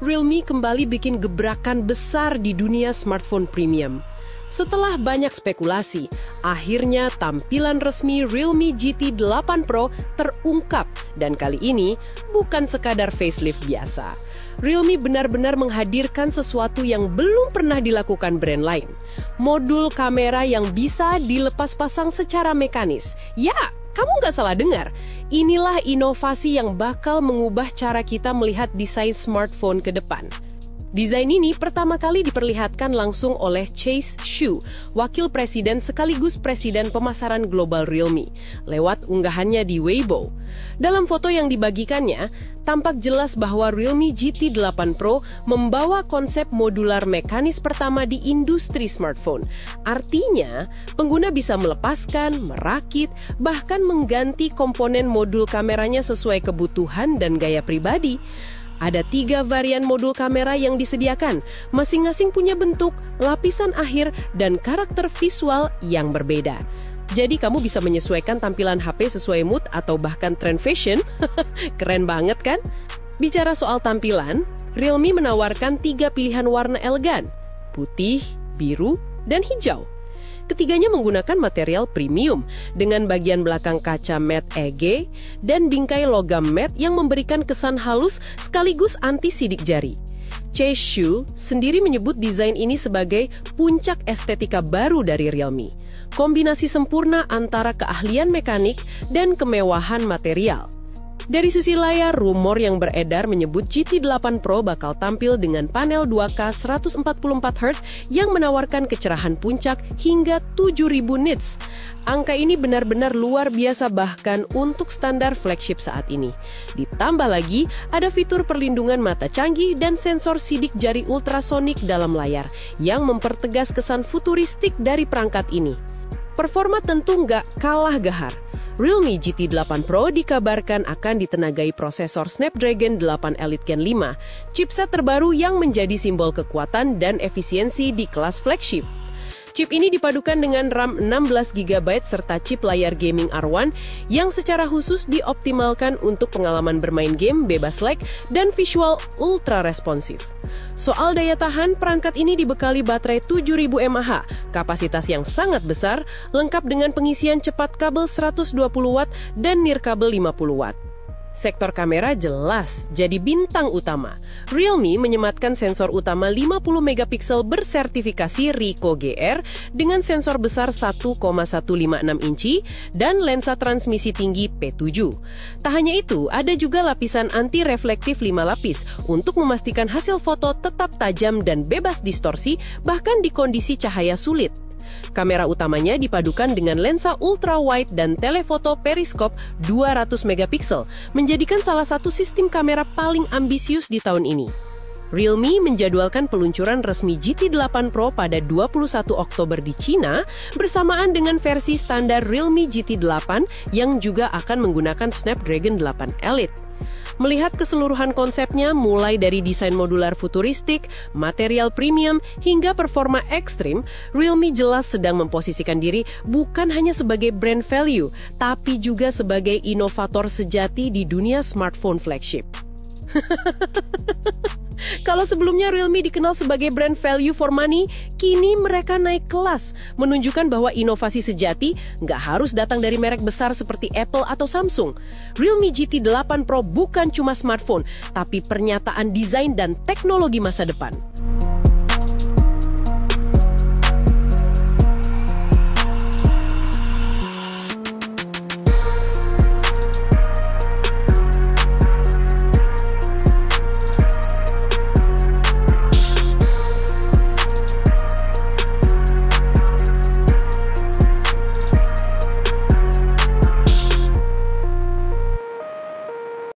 Realme kembali bikin gebrakan besar di dunia smartphone premium. Setelah banyak spekulasi, akhirnya tampilan resmi Realme GT 8 Pro terungkap dan kali ini bukan sekadar facelift biasa. Realme benar-benar menghadirkan sesuatu yang belum pernah dilakukan brand lain. Modul kamera yang bisa dilepas pasang secara mekanis. Ya, kamu nggak salah dengar. Inilah inovasi yang bakal mengubah cara kita melihat desain smartphone ke depan. Desain ini pertama kali diperlihatkan langsung oleh Chase Xu, wakil presiden sekaligus presiden pemasaran global Realme, lewat unggahannya di Weibo. Dalam foto yang dibagikannya, tampak jelas bahwa Realme GT 8 Pro membawa konsep modular mekanis pertama di industri smartphone. Artinya, pengguna bisa melepaskan, merakit, bahkan mengganti komponen modul kameranya sesuai kebutuhan dan gaya pribadi. Ada 3 varian modul kamera yang disediakan, masing-masing punya bentuk, lapisan akhir, dan karakter visual yang berbeda. Jadi kamu bisa menyesuaikan tampilan HP sesuai mood atau bahkan tren fashion. Keren banget kan? Bicara soal tampilan, Realme menawarkan 3 pilihan warna elegan, putih, biru, dan hijau. Ketiganya menggunakan material premium dengan bagian belakang kaca matte EG dan bingkai logam matte yang memberikan kesan halus sekaligus anti sidik jari. Chase Xu sendiri menyebut desain ini sebagai puncak estetika baru dari Realme. Kombinasi sempurna antara keahlian mekanik dan kemewahan material. Dari sisi layar, rumor yang beredar menyebut GT 8 Pro bakal tampil dengan panel 2K 144Hz yang menawarkan kecerahan puncak hingga 7000 nits. Angka ini benar-benar luar biasa bahkan untuk standar flagship saat ini. Ditambah lagi, ada fitur perlindungan mata canggih dan sensor sidik jari ultrasonik dalam layar yang mempertegas kesan futuristik dari perangkat ini. Performa tentu nggak kalah gahar. Realme GT 8 Pro dikabarkan akan ditenagai prosesor Snapdragon 8 Elite Gen 5, chipset terbaru yang menjadi simbol kekuatan dan efisiensi di kelas flagship. Chip ini dipadukan dengan RAM 16GB serta chip layar gaming R1 yang secara khusus dioptimalkan untuk pengalaman bermain game bebas lag dan visual ultra responsif. Soal daya tahan, perangkat ini dibekali baterai 7000 mAh, kapasitas yang sangat besar, lengkap dengan pengisian cepat kabel 120W dan nirkabel 50W. Sektor kamera jelas jadi bintang utama. Realme menyematkan sensor utama 50MP bersertifikasi Ricoh GR dengan sensor besar 1,156 inci dan lensa transmisi tinggi P7. Tak hanya itu, ada juga lapisan anti-reflektif 5 lapis untuk memastikan hasil foto tetap tajam dan bebas distorsi bahkan di kondisi cahaya sulit. Kamera utamanya dipadukan dengan lensa ultra-wide dan telefoto periskop 200MP, menjadikan salah satu sistem kamera paling ambisius di tahun ini. Realme menjadwalkan peluncuran resmi GT 8 Pro pada 21 Oktober di Cina bersamaan dengan versi standar Realme GT 8 yang juga akan menggunakan Snapdragon 8 Elite. Melihat keseluruhan konsepnya, mulai dari desain modular futuristik, material premium, hingga performa ekstrim, Realme jelas sedang memposisikan diri bukan hanya sebagai brand value, tapi juga sebagai inovator sejati di dunia smartphone flagship. Kalau sebelumnya Realme dikenal sebagai brand value for money, kini mereka naik kelas, menunjukkan bahwa inovasi sejati nggak harus datang dari merek besar seperti Apple atau Samsung. Realme GT 8 Pro bukan cuma smartphone, tapi pernyataan desain dan teknologi masa depan.